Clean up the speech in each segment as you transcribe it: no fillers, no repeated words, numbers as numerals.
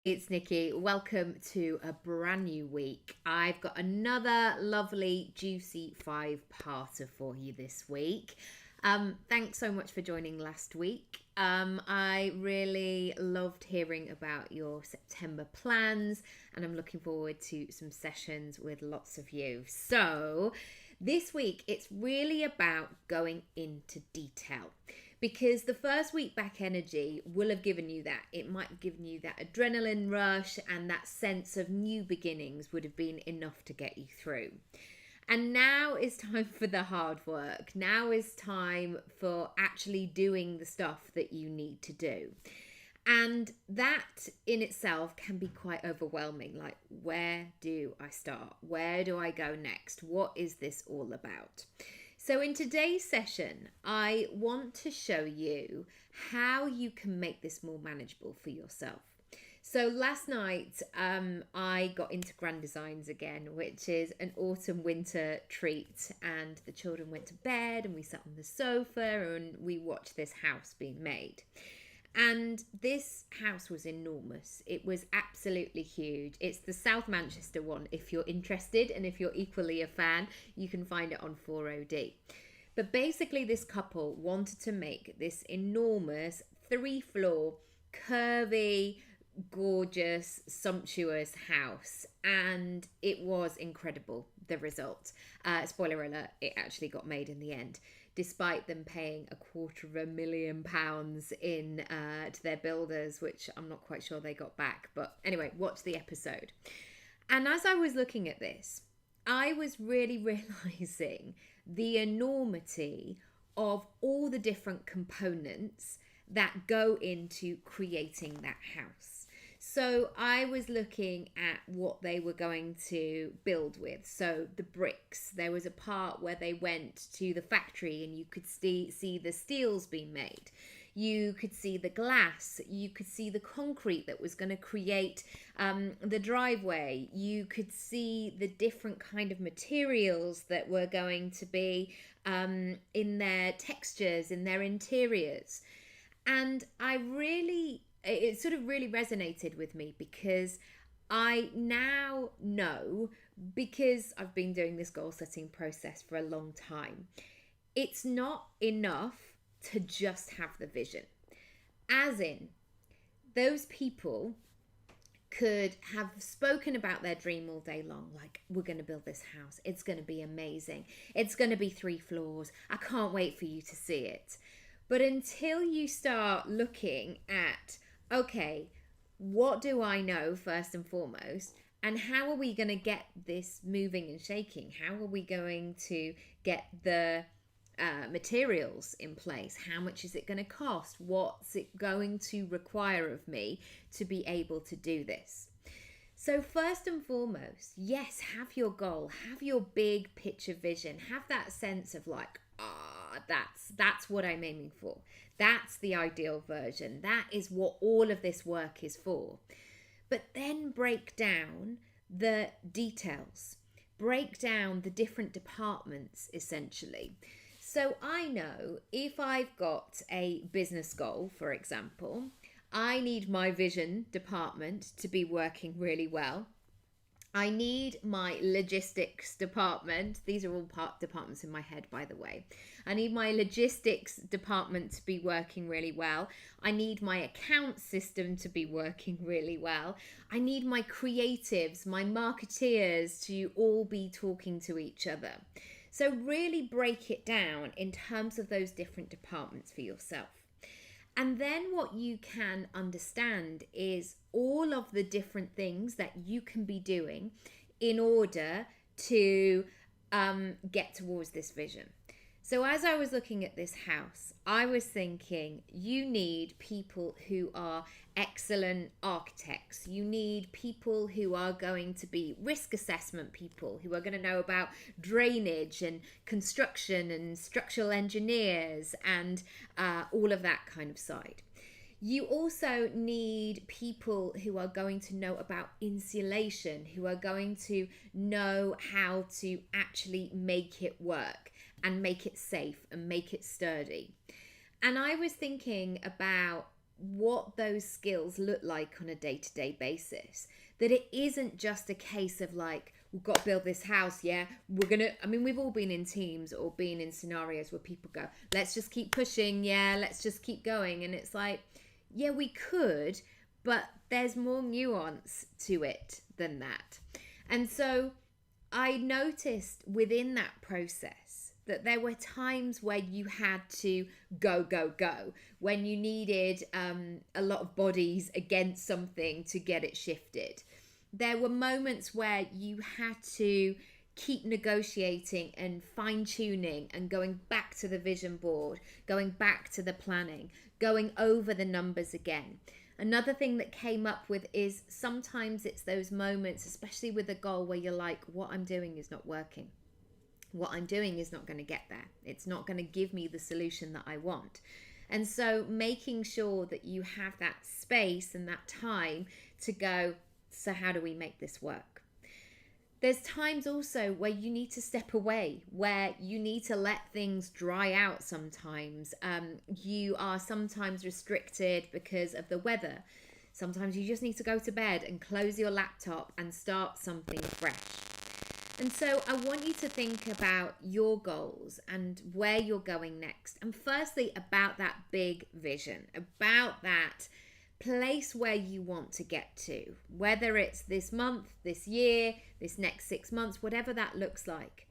It's Nikki. Welcome to a brand new week. I've got another lovely, juicy five-parter for you this week. Thanks so much for joining last week. I really loved hearing about your September plans, and I'm looking forward to some sessions with lots of you. So, this week it's really about going into detail. Because the first week back energy will have given you that. It might have given you that adrenaline rush, and that sense of new beginnings would have been enough to get you through. And now is time for the hard work. Now is time for actually doing the stuff that you need to do. And that in itself can be quite overwhelming. Like, where do I start? Where do I go next? What is this all about? So in today's session, I want to show you how you can make this more manageable for yourself. So last night, I got into Grand Designs again, which is an autumn-winter treat. And the children went to bed and we sat on the sofa and we watched this house being made. And this house was enormous. It was absolutely huge. It's the South Manchester one. If you're interested and if you're equally a fan, you can find it on 4OD. But basically this couple wanted to make this enormous 3-floor, curvy, gorgeous, sumptuous house. And it was incredible, the result. Spoiler alert, it actually got made in the end, despite them paying £250,000 in to their builders, which I'm not quite sure they got back. But anyway, watch the episode. And as I was looking at this, I was really realising the enormity of all the different components that go into creating that house. So I was looking at what they were going to build with. So the bricks, there was a part where they went to the factory and you could see the steels being made. You could see the glass, you could see the concrete that was going to create the driveway. You could see the different kind of materials that were going to be in their textures, in their interiors. And it sort of really resonated with me, because I now know, because I've been doing this goal setting process for a long time, it's not enough to just have the vision. As in, those people could have spoken about their dream all day long, like, we're going to build this house, it's going to be amazing, it's going to be 3 floors, I can't wait for you to see it. But until you start looking at, okay, what do I know first and foremost, and how are we going to get this moving and shaking? How are we going to get the materials in place? How much is it going to cost? What's it going to require of me to be able to do this? So first and foremost, yes, have your goal, have your big picture vision, have that sense of like, that's what I'm aiming for. That's the ideal version. That is what all of this work is for. But then break down the details. Break down the different departments, essentially. So I know if I've got a business goal, for example, I need my vision department to be working really well. I need my logistics department. These are all departments in my head, by the way. I need my logistics department to be working really well. I need my account system to be working really well. I need my creatives, my marketeers to all be talking to each other. So really break it down in terms of those different departments for yourself. And then what you can understand is all of the different things that you can be doing in order to get towards this vision. So as I was looking at this house, I was thinking you need people who are excellent architects. You need people who are going to be risk assessment people, who are going to know about drainage and construction and structural engineers and all of that kind of side. You also need people who are going to know about insulation, who are going to know how to actually make it work and make it safe and make it sturdy. And I was thinking about what those skills look like on a day-to-day basis. That it isn't just a case of like, we've got to build this house, yeah, we've all been in teams or been in scenarios where people go, let's just keep pushing, yeah, let's just keep going. And it's like, yeah, we could, but there's more nuance to it than that. And so I noticed within that process that there were times where you had to go, when you needed a lot of bodies against something to get it shifted. There were moments where you had to keep negotiating and fine-tuning and going back to the vision board, going back to the planning, going over the numbers again. Another thing that came up with is sometimes it's those moments, especially with a goal, where you're like, what I'm doing is not working. What I'm doing is not going to get there. It's not going to give me the solution that I want. And so making sure that you have that space and that time to go, so how do we make this work? There's times also where you need to step away, where you need to let things dry out sometimes. You are sometimes restricted because of the weather. Sometimes you just need to go to bed and close your laptop and start something fresh. And so I want you to think about your goals and where you're going next. And firstly, about that big vision, about that place where you want to get to, whether it's this month, this year, this next 6 months, whatever that looks like.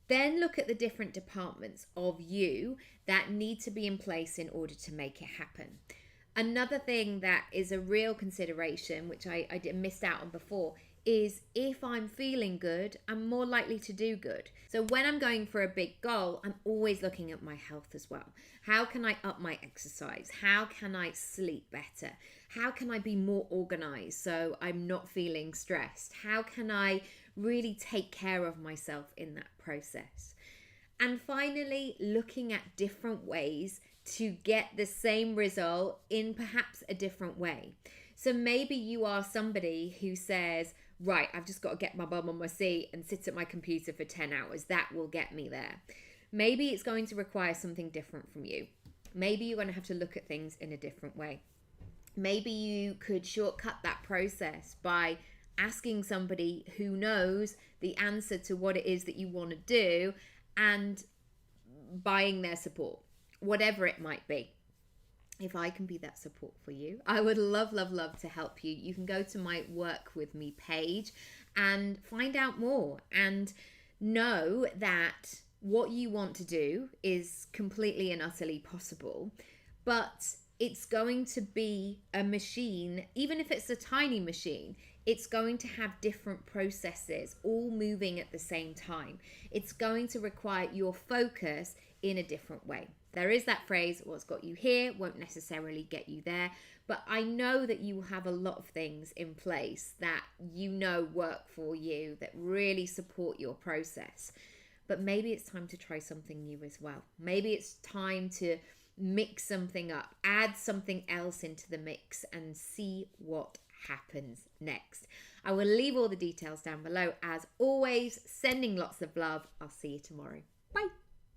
Then look at the different departments of you that need to be in place in order to make it happen. Another thing that is a real consideration, which I missed out on before, is if I'm feeling good, I'm more likely to do good. So when I'm going for a big goal, I'm always looking at my health as well. How can I up my exercise? How can I sleep better? How can I be more organized so I'm not feeling stressed? How can I really take care of myself in that process? And finally, looking at different ways to get the same result in perhaps a different way. So maybe you are somebody who says, right, I've just got to get my bum on my seat and sit at my computer for 10 hours. That will get me there. Maybe it's going to require something different from you. Maybe you're going to have to look at things in a different way. Maybe you could shortcut that process by asking somebody who knows the answer to what it is that you want to do and buying their support, whatever it might be. If I can be that support for you, I would love to help you. You can go to my Work With Me page and find out more and know that what you want to do is completely and utterly possible, but it's going to be a machine. Even if it's a tiny machine, it's going to have different processes all moving at the same time. It's going to require your focus in a different way. There is that phrase, what's got you here won't necessarily get you there. But I know that you have a lot of things in place that you know work for you, that really support your process. But maybe it's time to try something new as well. Maybe it's time to mix something up, add something else into the mix and see what happens next. I will leave all the details down below. As always, sending lots of love. I'll see you tomorrow.